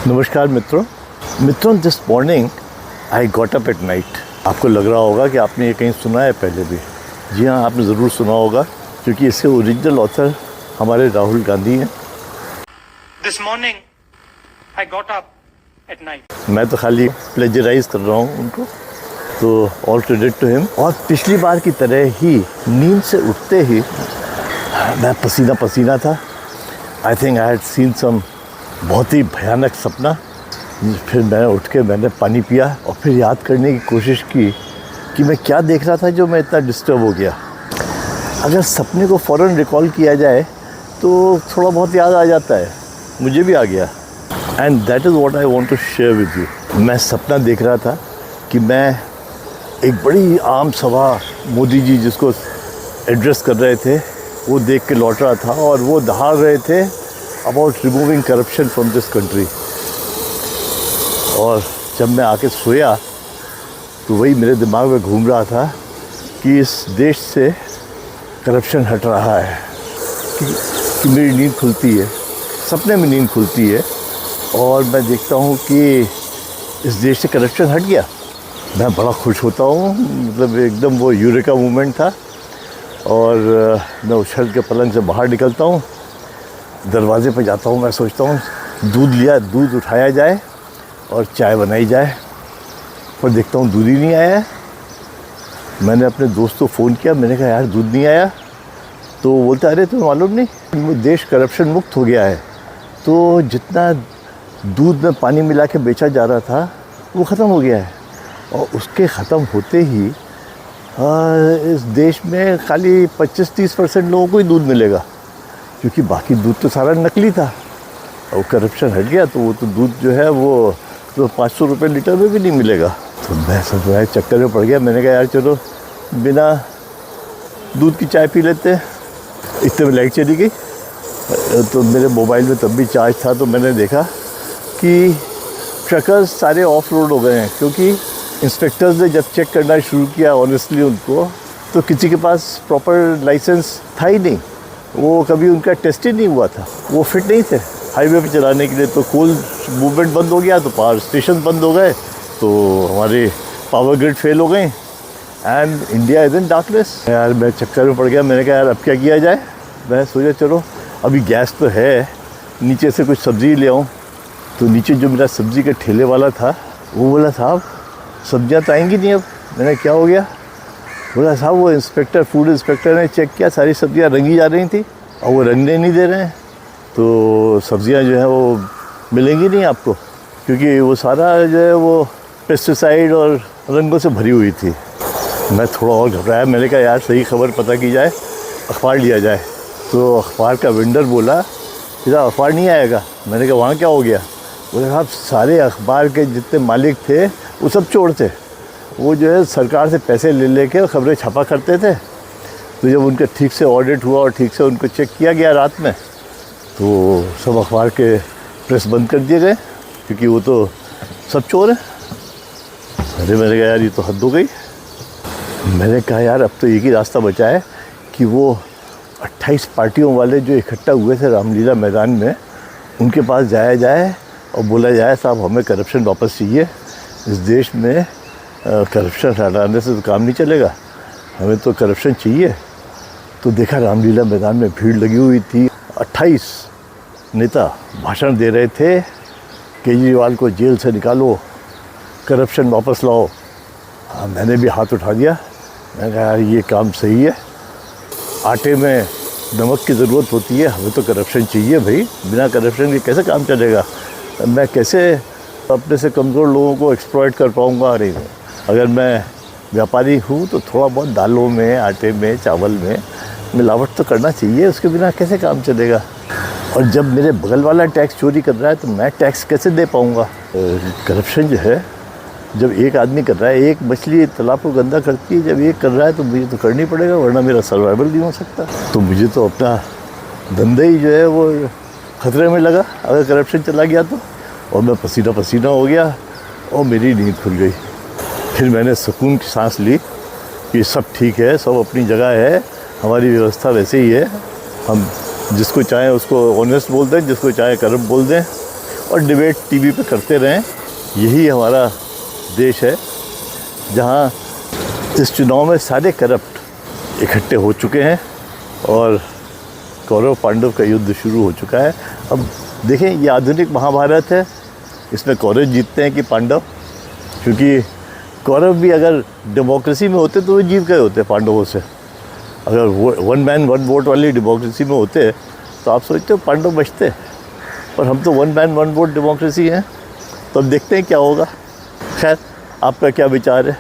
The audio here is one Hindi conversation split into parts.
नमस्कार मित्रों this morning I got up at night. आपको लग रहा होगा कि आपने ये कहीं सुना है पहले भी। जी हाँ, आपने ज़रूर सुना होगा क्योंकि इसके ओरिजिनल ऑथर हमारे राहुल गांधी हैं। This morning I got up at night. मैं तो खाली प्लेजराइज कर रहा हूँ उनको, तो ऑल क्रेडिट टू हिम। और पिछली बार की तरह ही नींद से उठते ही मैं पसीना पसीना था। I think I had seen some बहुत ही भयानक सपना। फिर मैं उठ के मैंने पानी पिया और फिर याद करने की कोशिश की कि मैं क्या देख रहा था जो मैं इतना डिस्टर्ब हो गया। अगर सपने को फ़ौरन रिकॉल किया जाए तो थोड़ा बहुत याद आ जाता है। मुझे भी आ गया and that is what I want to share with you. मैं सपना देख रहा था कि मैं एक बड़ी आम सभा मोदी जी जिसको एड्रेस कर रहे थे वो देख के लौट रहा था और वो दहाड़ रहे थे about removing corruption from this country. और जब मैं आके सोया तो वही मेरे दिमाग में घूम रहा था कि इस देश से करप्शन हट रहा है, कि मेरी नींद खुलती है, सपने में नींद खुलती है और मैं देखता हूँ कि इस देश से करप्शन हट गया। मैं बड़ा खुश होता हूँ, मतलब एकदम वो यूरेका मूवमेंट था। और मैं उछल के पलंग से बाहर निकलता हूँ, दरवाजे पर जाता हूँ। मैं सोचता हूँ दूध उठाया जाए और चाय बनाई जाए, पर देखता हूँ दूध ही नहीं आया। मैंने अपने दोस्त को फ़ोन किया, मैंने कहा यार दूध नहीं आया। तो बोलता अरे तुम्हें मालूम नहीं देश करप्शन मुक्त हो गया है। तो जितना दूध में पानी मिला के बेचा जा रहा था वो ख़त्म हो गया है और उसके ख़त्म होते ही इस देश में खाली 25-30% लोगों को ही दूध मिलेगा, क्योंकि बाकी दूध तो सारा नकली था। और करप्शन हट गया तो वो तो दूध जो है वो तो 500 रुपये लीटर में भी नहीं मिलेगा। तो मैं सब चक्कर में पड़ गया। मैंने कहा यार चलो बिना दूध की चाय पी लेते हैं। इतने में लाइट चली गई तो मेरे मोबाइल में तब भी चार्ज था। तो मैंने देखा कि ट्रकर्स सारे ऑफ रोड हो गए हैं, क्योंकि इंस्पेक्टर्स ने जब चेक करना शुरू किया ऑनेस्टली उनको, तो किसी के पास प्रॉपर लाइसेंस था ही नहीं। वो कभी उनका टेस्ट ही नहीं हुआ था, वो फिट नहीं थे हाईवे पे चलाने के लिए। तो कोल मूवमेंट बंद हो गया तो पावर स्टेशन बंद हो गए, तो हमारे पावर ग्रिड फेल हो गए and India is in darkness. यार मैं चक्कर में पड़ गया। मैंने कहा यार अब क्या किया जाए। मैं सोचा चलो अभी गैस तो है, नीचे से कुछ सब्ज़ी ले आऊँ। तो नीचे जो मेरा सब्ज़ी का ठेले वाला था वो बोला साहब सब्जियां तो आएंगी नहीं अब। मैंने क्या हो गया। बोला साहब वो फूड इंस्पेक्टर ने चेक किया, सारी सब्जियां रंगी जा रही थी और वो रंगने नहीं दे रहे हैं, तो सब्जियां जो हैं वो मिलेंगी नहीं आपको, क्योंकि वो सारा जो है वो पेस्टिसाइड और रंगों से भरी हुई थी। मैं थोड़ा और घबराया। मैंने कहा यार सही खबर पता की जाए, अखबार लिया जाए। तो अखबार का वेंडर बोला कि साहब अखबार नहीं आएगा। मैंने कहा वहाँ क्या हो गया। बोले साहब सारे अखबार के जितने मालिक थे वो सब चोर थे, वो जो है सरकार से पैसे ले लेके खबरें छापा करते थे। तो जब उनका ठीक से ऑडिट हुआ और ठीक से उनको चेक किया गया रात में, तो सब अखबार के प्रेस बंद कर दिए गए, क्योंकि वो तो सब चोर हैं। अरे मैंने कहा यार ये तो हद हो गई। मैंने कहा यार अब तो एक ही रास्ता बचा है कि वो 28 पार्टियों वाले जो इकट्ठा हुए थे रामलीला मैदान में, उनके पास जाया जाए और बोला जाए साहब हमें करप्शन वापस चाहिए। इस देश में करप्शन हटाने से तो काम नहीं चलेगा, हमें तो करप्शन चाहिए। तो देखा रामलीला मैदान में भीड़ लगी हुई थी। 28 नेता भाषण दे रहे थे, केजरीवाल को जेल से निकालो, करप्शन वापस लाओ। मैंने भी हाथ उठा दिया। मैंने कहा यार ये काम सही है, आटे में नमक की ज़रूरत होती है, हमें तो करप्शन चाहिए भाई। बिना करप्शन के कैसे काम चलेगा। मैं कैसे अपने से कमज़ोर लोगों को एक्सप्लॉइट कर पाऊँगा। अरे अगर मैं व्यापारी हूँ तो थोड़ा बहुत दालों में, आटे में, चावल में मिलावट तो करना चाहिए, उसके बिना कैसे काम चलेगा। और जब मेरे बगल वाला टैक्स चोरी कर रहा है तो मैं टैक्स कैसे दे पाऊँगा। करप्शन जो है जब एक आदमी कर रहा है, एक मछली तालाब को गंदा करती है, जब एक कर रहा है तो मुझे तो करनी पड़ेगा, वरना मेरा सर्वाइवल नहीं हो सकता। तो मुझे तो अपना धंधा ही जो है वो ख़तरे में लगा अगर करप्शन चला गया तो। और मैं पसीना पसीना हो गया और मेरी नींद खुल गई। फिर मैंने सुकून की सांस ली कि सब ठीक है, सब अपनी जगह है, हमारी व्यवस्था वैसे ही है। हम जिसको चाहें उसको ऑनेस्ट बोल दें, जिसको चाहे करप्ट बोल दें, और डिबेट टीवी पे करते रहें। यही हमारा देश है जहाँ इस चुनाव में सारे करप्ट इकट्ठे हो चुके हैं और कौरव पांडव का युद्ध शुरू हो चुका है। अब देखें, ये आधुनिक महाभारत है, इसमें कौरव जीतते हैं कि पांडव, क्योंकि कौरव भी अगर डेमोक्रेसी में होते तो वो जीत गए होते पांडवों से। अगर वन मैन वन वोट वाली डेमोक्रेसी में होते तो आप सोचते हो पांडव बचते, पर हम तो one man one vote democracy हैं। तो अब देखते हैं क्या होगा। खैर, आपका क्या विचार है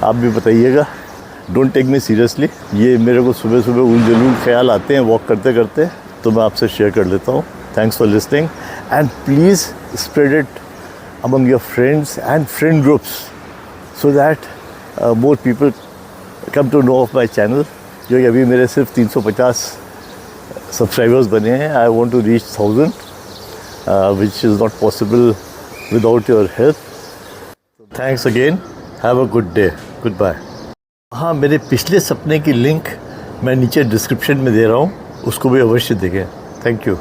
आप भी बताइएगा। डोंट टेक मी सीरियसली, ये मेरे को सुबह सुबह उलझुल ख्याल आते हैं वॉक करते करते, तो मैं आपसे शेयर कर लेता हूँ। Thanks for listening and please spread it among your friends and friend groups so that more people come to know of my channel, जो अभी मेरे सिर्फ 350 सब्सक्राइबर्स बने हैं। I want to reach 1000 which is not possible without your help. Thanks again. Have a good day. Goodbye. हाँ, मेरे पिछले सपने की लिंक मैं नीचे डिस्क्रिप्शन में दे रहा हूँ, उसको भी अवश्य देखें। Thank you.